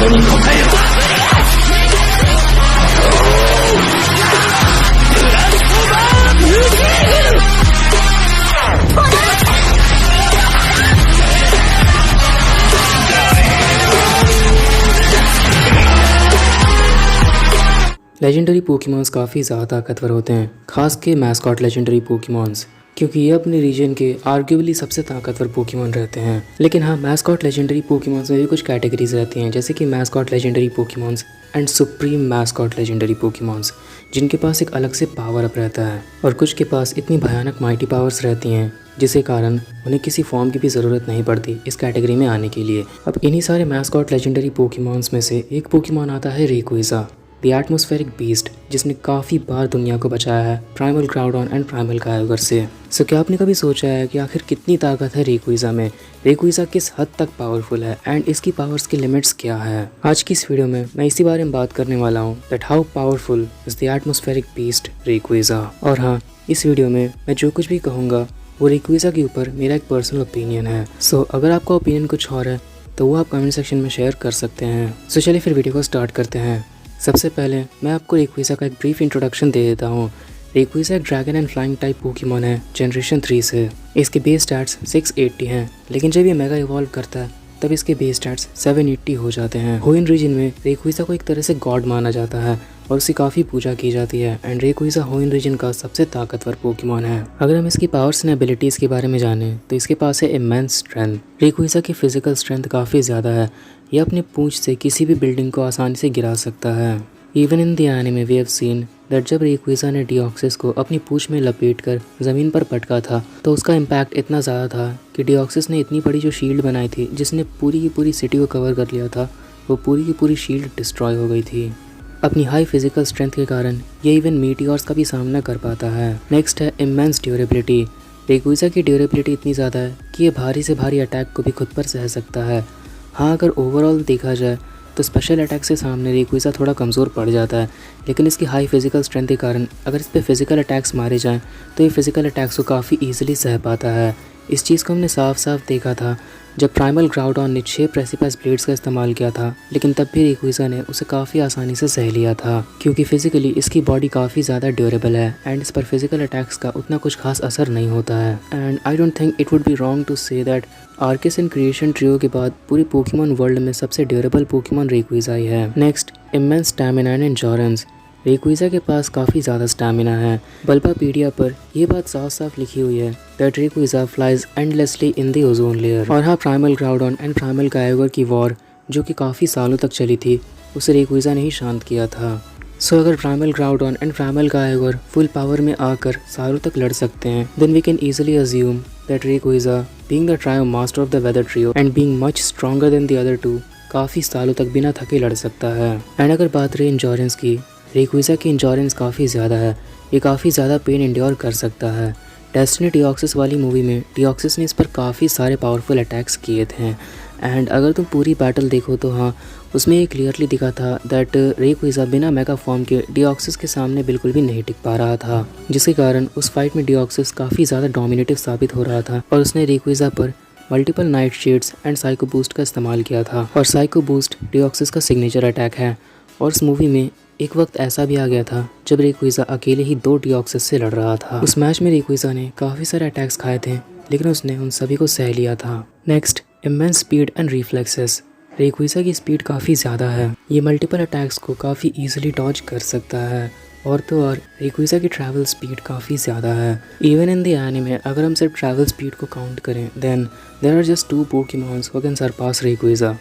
に応える。लेजेंडरी Pokémons काफ़ी ज़्यादा ताकतवर होते हैं, खास के मैस्कॉट लेजेंडरी पोकेमॉन्स, क्योंकि ये अपने रीजन के आर्ग्यूबली सबसे ताकतवर पोकेमॉन रहते हैं। लेकिन हाँ, मैस्कॉट लेजेंडरी पोकेमॉन्स में भी कुछ कैटेगरीज रहती हैं, जैसे कि mascot legendary Pokémons and supreme mascot legendary Pokémons, जिनके पास एक अलग से पावर अप रहता है, और कुछ के पास इतनी भयानक माइटी पावर्स रहती हैं जिसके कारण उन्हें किसी फॉर्म की भी ज़रूरत नहीं पड़ती इस कैटेगरी में आने के लिए। अब इन्हीं सारे मैस्कॉट लेजेंडरी पोकेमॉन्स में से एक पोकेमॉन आता है रेक्विज़ा, द एटमॉस्फेरिक बीस्ट, जिसने काफ़ी बार दुनिया को बचाया है प्राइमल ग्राउडॉन एंड प्राइमल कायोगर से। सो क्या आपने कभी सोचा है कि आखिर कितनी ताकत है रेक्विज़ा में, रेक्विज़ा किस हद तक पावरफुल है एंड इसकी पावर्स की लिमिट्स क्या है? आज की इस वीडियो में मैं इसी बारे में बात करने वाला हूँ, that how powerful is the atmospheric beast Rayquaza. और हाँ, इस वीडियो में मैं जो कुछ भी कहूँगा वो रेक्विज़ा के ऊपर मेरा एक पर्सनल ओपिनियन है। सो अगर आपका ओपिनियन कुछ और है तो वो आप कमेंट सेक्शन में शेयर कर सकते हैं। सो चलिए फिर वीडियो को स्टार्ट करते हैं। सबसे पहले मैं आपको रेक्विज़ा का एक ब्रीफ इंट्रोडक्शन दे देता हूँ। रेक्विज़ा एक dragon and flying type Pokemon है जनरेशन 3 से। इसके बेस स्टैट्स 680 हैं, लेकिन जब ये मेगा इवॉल्व करता है तब इसके बेस स्टैट्स 780 हो जाते हैं। होइन रीजन में रेक्विज़ा को एक तरह से गॉड माना जाता है और उसकी काफ़ी पूजा की जाती है, एंड रेक्विज़ा होइन रीजन का सबसे ताकतवर पोकेमॉन है। अगर हम इसकी पावर्स एंड एबिलिटीज़ के बारे में जानें तो इसके पास है इमेंस स्ट्रेंथ। रेक्विज़ा की फिजिकल स्ट्रेंथ काफ़ी ज़्यादा है, यह अपने पूंछ से किसी भी बिल्डिंग को आसानी से गिरा सकता है। Even in the anime we have seen that जब रेक्विज़ा ने डिऑक्सिस को अपनी पूंछ में लपेटकर ज़मीन पर पटका था तो उसका इम्पैक्ट इतना ज़्यादा था कि डिऑक्सिस ने इतनी बड़ी जो शील्ड बनाई थी जिसने पूरी की पूरी सिटी को कवर कर लिया था, वो पूरी की पूरी शील्ड डिस्ट्रॉय हो गई थी। अपनी हाई फिजिकल स्ट्रेंथ के कारण ये इवन मीटियोर्स का भी सामना कर पाता है। नेक्स्ट है इमेंस ड्यूरेबिलिटी। रेक्विज़ा की ड्यूरेबिलिटी इतनी ज़्यादा है कि ये भारी से भारी अटैक को भी खुद पर सह सकता है। हाँ, अगर ओवरऑल देखा जाए तो स्पेशल अटैक से सामने रेक्विज़ा थोड़ा कमज़ोर पड़ जाता है, लेकिन इसकी हाई फिजिकल स्ट्रेंथ के कारण अगर इस पर फिजिकल अटैक्स मारे जाएं तो ये फिजिकल अटैक्स को काफ़ी ईजिली सह पाता है। इस चीज़ को हमने साफ साफ देखा था जब प्राइमल ग्राउडॉन ने 6 प्रेसिपास ब्लेड्स का इस्तेमाल किया था, लेकिन तब भी रेक्विज़ा ने उसे काफ़ी आसानी से सह लिया था, क्योंकि फिजिकली इसकी बॉडी काफ़ी ज़्यादा ड्यूरेबल है एंड इस पर फिजिकल अटैक्स का उतना कुछ खास असर नहीं होता है। And I don't think it would be wrong to say that Arceus and creation trio के बाद पूरी पोकेमॉन वर्ल्ड में सबसे ड्यूरेबल पोकेमॉन रेक्विज़ा ही है। Next, immense stamina and endurance. Rayquaza के पास काफ़ी ज़्यादा स्टैमिना है। बल्बापीडिया पर यह बात साफ साफ लिखी हुई है that Rayquaza flies endlessly in the ozone layer. और हाँ, primal Groudon and primal Kyogre की वॉर जो कि काफ़ी सालों तक चली थी उसे रेक्विज़ा ने ही शांत किया था। सो अगर primal Groudon and primal Kyogre full power में आकर सालों तक लड़ सकते हैं, then we can easily assume that Rayquaza being the trio master of the weather trio and being much stronger than the other two काफ़ी सालों तक बिना थके लड़ सकता है। एंड अगर बात रही इंश्योरेंस की, रेक्विज़ा की इंश्योरेंस काफ़ी ज़्यादा है, ये काफ़ी ज़्यादा पेन इंड्योर कर सकता है। डेस्टिनी डिऑक्सिस वाली मूवी में डिऑक्सिस ने इस पर काफ़ी सारे पावरफुल अटैक्स किए थे, एंड अगर तुम पूरी बैटल देखो तो हाँ, उसमें ये क्लियरली दिखा था दैट रेक्विज़ा बिना मेगा फॉर्म के डिऑक्सिस के सामने बिल्कुल भी नहीं टिक पा रहा था, जिसके कारण उस फाइट में डिऑक्सिस काफ़ी ज़्यादा डोमिनेटिव साबित हो रहा था और उसने रेक्विज़ा पर multiple night shades and psycho boost का इस्तेमाल किया था। और साइको बूस्ट डिऑक्सिस का सिग्नेचर अटैक है, और इस मूवी में एक वक्त ऐसा भी आ गया था जब रेक्विज़ा अकेले ही 2 डिऑक्सिस से लड़ रहा था। उस मैच में रेक्विज़ा ने काफ़ी सारे अटैक्स खाए थे, लेकिन उसने उन सभी को सह लिया था। Next, immense speed and reflexes. Rayquaza की स्पीड काफ़ी ज़्यादा है, ये मल्टीपल अटैक्स को काफ़ी ईजिली डॉज कर सकता है, और तो और रेक्विज़ा की ट्रैवल स्पीड काफ़ी ज़्यादा है। इवन इन द एनिमे अगर हम सिर्फ ट्रैवल स्पीड को काउंट करें, then there are just 2 Pokemons who can surpass Rayquaza,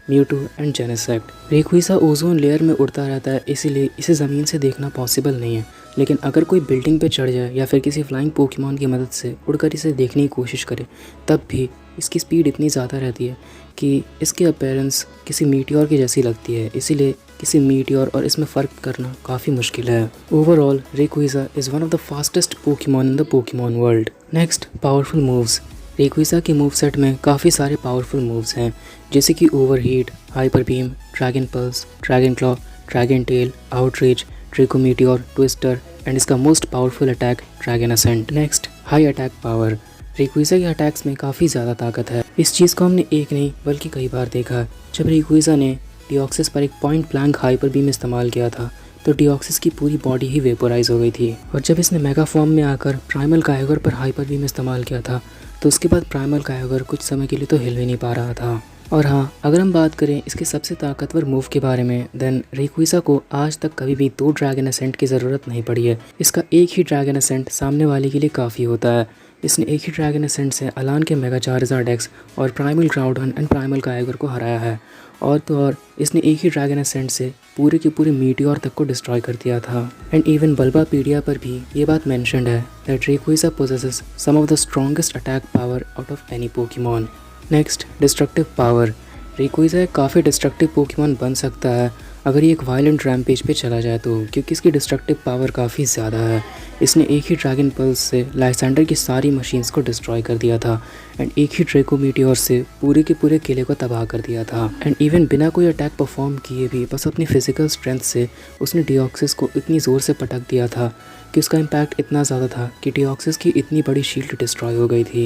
Mewtwo and Genesect. Rayquaza ozone layer में उड़ता रहता है, इसीलिए इसे ज़मीन से देखना पॉसिबल नहीं है, लेकिन अगर कोई बिल्डिंग पे चढ़ जाए या फिर किसी फ्लाइंग पोकेमॉन की मदद से उड़कर इसे देखने की कोशिश करे, तब भी इसकी स्पीड इतनी ज़्यादा रहती है कि इसकी अपीयरेंस किसी मीटियोर की जैसी लगती है, इसीलिए किसी मीटियोर और इसमें फ़र्क करना काफ़ी मुश्किल है। Overall Rayquaza is one of the fastest Pokemon in the Pokemon world. Next, powerful moves. Rayquaza के मूव सेट में काफ़ी सारे पावरफुल मूव्स हैं, जैसे कि overheat, hyper beam, dragon pulse, dragon claw, dragon tail, outrage, draco meteor, twister and इसका most powerful attack dragon ascent. Next, high attack power. Rayquaza के attacks में काफ़ी ज़्यादा ताकत है। इस चीज़ को हमने एक नहीं बल्कि कई बार देखा। जब रेक्विज़ा ने डिऑक्सिस पर एक पॉइंट ब्लैंक हाइपर बीम इस्तेमाल किया था तो डिऑक्सिस की पूरी बॉडी ही वेपोराइज हो गई थी। और जब इसने मेगा फॉर्म में आकर प्राइमल कायोगर पर हाइपर बीम इस्तेमाल किया था तो उसके बाद प्राइमल कायोगर कुछ समय के लिए तो हिल भी नहीं पा रहा था। और हाँ, अगर हम बात करें इसके सबसे ताकतवर मूव के बारे में, देन रेक्विज़ा को आज तक कभी भी 2 ड्रैगन असेंट की ज़रूरत नहीं पड़ी है। इसका एक ही ड्रैगन असेंट सामने वाले के लिए काफ़ी होता है। इसने एक ही ड्रैगन असेंट से अलान के मेगा चार्जर एक्स और प्राइमल ग्राउडन एंड प्राइमल कायोगर को हराया है। और तो और इसने एक ही ड्रैगन असेंट से पूरे के पूरे मीटियोर तक को डिस्ट्रॉय कर दिया था। एंड इवन बल्बापीडिया पर भी ये बात मेंशन्ड है that Rayquaza possesses some of the strongest attack power out of any Pokemon. Next, destructive power. Rayquaza एक काफ़ी डिस्ट्रक्टिव पोकेमॉन बन सकता है अगर ये एक वायलेंट रैम्पेज पे चला जाए तो, क्योंकि इसकी डिस्ट्रक्टिव पावर काफ़ी ज़्यादा है। इसने एक ही ड्रैगन पल्स से लाइसेंडर की सारी मशीन्स को डिस्ट्रॉय कर दिया था एंड एक ही ड्रेको मीटियोर से पूरे के पूरे किले को तबाह कर दिया था। एंड इवन बिना कोई अटैक परफॉर्म किए भी बस अपनी फिजिकल स्ट्रेंथ से उसने डिऑक्सिस को इतनी ज़ोर से पटक दिया था कि उसका इम्पैक्ट इतना ज़्यादा था कि डिऑक्सिस की इतनी बड़ी शील्ड डिस्ट्रॉय हो गई थी।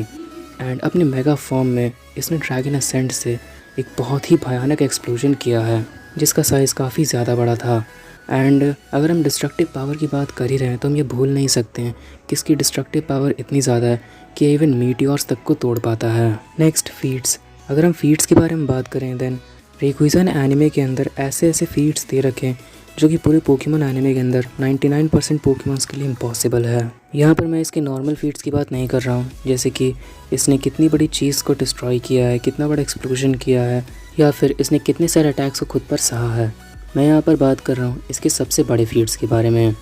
एंड अपने मेगा फॉर्म में इसने ड्रैगन असेंट से एक बहुत ही भयानक एक्सप्लोजन किया है जिसका साइज़ काफ़ी ज़्यादा बड़ा था। एंड अगर हम डिस्ट्रक्टिव पावर की बात कर ही रहे हैं तो हम ये भूल नहीं सकते हैं कि इसकी डिस्ट्रक्टिव पावर इतनी ज़्यादा है कि इवन मीटियोर्स तक को तोड़ पाता है। Next, feats. अगर हम फीट्स के बारे में बात करें देन रेक्विज़ा ने एनिमे के अंदर ऐसे ऐसे फीट्स दे रखे हैं जो कि पूरे पोकेमॉन एनिमे के अंदर 99% पोकेमॉन्स के लिए इम्पॉसिबल है। यहाँ पर मैं इसके नॉर्मल फीट्स की बात नहीं कर रहा हूँ, जैसे कि इसने कितनी बड़ी चीज़ को डिस्ट्रॉय किया है, कितना बड़ा एक्सप्लोजन किया है, या फिर इसने कितने सारे अटैक्स को खुद पर सहा है। मैं यहाँ पर बात कर रहा हूँ इसके सबसे बड़े फीट्स के बारे में।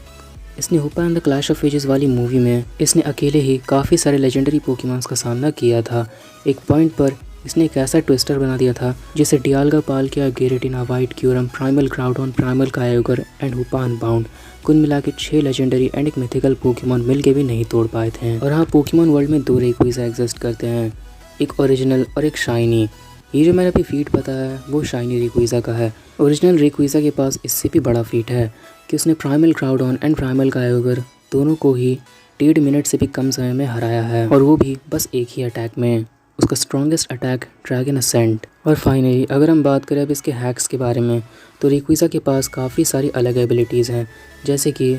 इसने Hoopa and the clash of ages वाली मूवी में इसने अकेले ही काफ़ी सारे लेजेंडरी पोकेमॉन्स का सामना किया था। एक पॉइंट पर इसने एक ऐसा ट्विस्टर बना दिया था जिसे Dialga, Palkia, Giratina, white Kyurem, primal Groudon, primal Kyogre and Hoopa unbound कुल मिला के 6 लेजेंडरी एंड एक मिथिकल पोकेमॉन मिल के भी नहीं तोड़ पाए थे। और हाँ, पोकेमॉन वर्ल्ड में 2 रेक्विज़ा एग्जिस्ट करते हैं, एक ओरिजिनल और एक शाइनी। ये जो मैंने अभी फीट बताया वो शाइनी रेक्विज़ा का है। ओरिजिनल रेक्विज़ा के पास इससे भी बड़ा फीट है कि उसने प्राइमल ग्राउडन एंड प्राइमल कायोगर दोनों को ही 1.5 मिनट से भी कम समय में हराया है, और वो भी बस एक ही अटैक में। उसका स्ट्रॉन्गेस्ट अटैक ड्रैगन असेंट। और फाइनली अगर हम बात करें अब इसके हैक्स के बारे में तो रेक्विज़ा के पास काफ़ी सारी अलग एबिलिटीज़ हैं, जैसे कि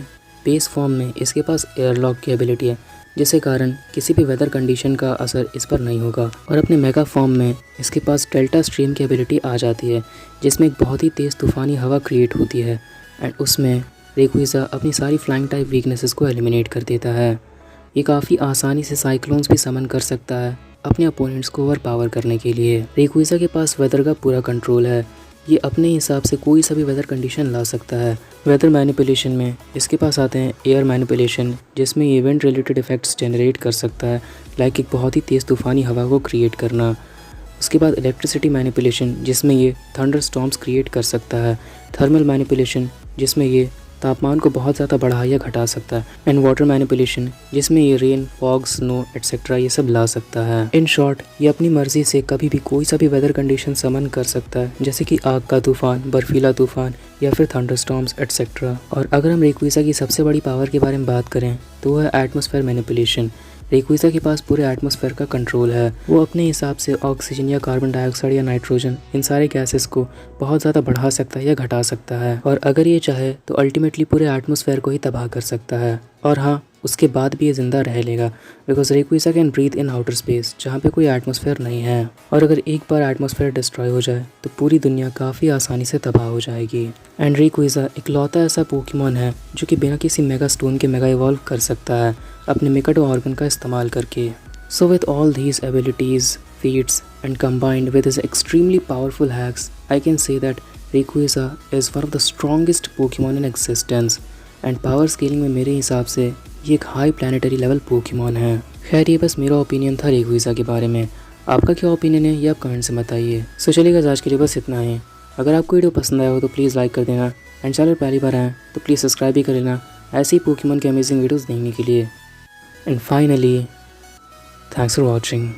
बेस फॉर्म में इसके पास एयरलॉक की एबिलिटी है जिसके कारण किसी भी वेदर कंडीशन का असर इस पर नहीं होगा। और अपने मेगा फॉर्म में इसके पास डेल्टा स्ट्रीम की एबिलिटी आ जाती है जिसमें एक बहुत ही तेज़ तूफ़ानी हवा क्रिएट होती है एंड उसमें रेक्विज़ा अपनी सारी फ्लाइंग टाइप वीकनेसेस को एलिमिनेट कर देता है। ये काफ़ी आसानी से साइक्लोन्स भी समन कर सकता है अपने अपोनेंट्स को ओवर पावर करने के लिए। रेक्विज़ा के पास वेदर का पूरा कंट्रोल है, ये अपने हिसाब से कोई सा भी वेदर कंडीशन ला सकता है। वेदर मैनिपुलेशन में इसके पास आते हैं एयर मैनिपुलेशन, जिसमें इवेंट रिलेटेड इफेक्ट्स जनरेट कर सकता है, लाइक एक बहुत ही तेज़ तूफ़ानी हवा को क्रिएट करना। उसके बाद इलेक्ट्रिसिटी मैनिपुलेशन, जिसमें ये थंडर स्टॉर्म्स क्रिएट कर सकता है। थर्मल मैनिपुलेशन, जिसमें ये तापमान को बहुत ज़्यादा बढ़ा या घटा सकता है। एंड वाटर मैनिपुलेशन, जिसमें ये रेन, फॉग, स्नो एटसेट्रा ये सब ला सकता है। इन शॉर्ट, ये अपनी मर्जी से कभी भी कोई सा भी वेदर कंडीशन समन कर सकता है, जैसे कि आग का तूफान, बर्फीला तूफान या फिर थंडरस्टॉर्म्स एटसेट्रा। और अगर हम रेक्विज़ा की सबसे बड़ी पावर के बारे में बात करें तो वह है एटमॉस्फेयर मैनिपुलेशन। रेक्विज़ा के पास पूरे एटमॉस्फेयर का कंट्रोल है, वो अपने हिसाब से ऑक्सीजन या कार्बन डाइऑक्साइड या नाइट्रोजन इन सारे गैसेस को बहुत ज़्यादा बढ़ा सकता है या घटा सकता है, और अगर ये चाहे तो अल्टीमेटली पूरे एटमॉस्फेयर को ही तबाह कर सकता है। और हाँ, उसके बाद भी ये ज़िंदा रह लेगा because Rayquaza can breathe in outer space जहाँ पे कोई एटमॉस्फेयर नहीं है। और अगर एक बार एटमॉस्फेयर डिस्ट्रॉय हो जाए तो पूरी दुनिया काफ़ी आसानी से तबाह हो जाएगी। एंड रेक्विज़ा इकलौता ऐसा पोकेमॉन है जो कि बिना किसी मेगा स्टोन के मेगा इवॉल्व कर सकता है अपने मिकाडो ऑर्गन का इस्तेमाल करके। So with all these abilities, feats and combined with his extremely powerful hax, I can say that Rayquaza is one of the strongest Pokemon in existence. And power scaling में मेरे हिसाब से ये एक high planetary level Pokemon है। खैर, ये बस मेरा ओपिनियन था रेक्विज़ा के बारे में। आपका क्या ओपिनियन है ये आप कमेंट से बताइए। सो चलिएगा, आज के लिए बस इतना ही। अगर आपको वीडियो पसंद आया हो तो प्लीज़ लाइक कर देना, एंड चैनल पहली बार आए तो प्लीज़ सब्सक्राइब भी कर लेना ऐसे ही पोकेमॉन के अमेजिंग वीडियोज़ देखने के लिए। And finally, thanks for watching.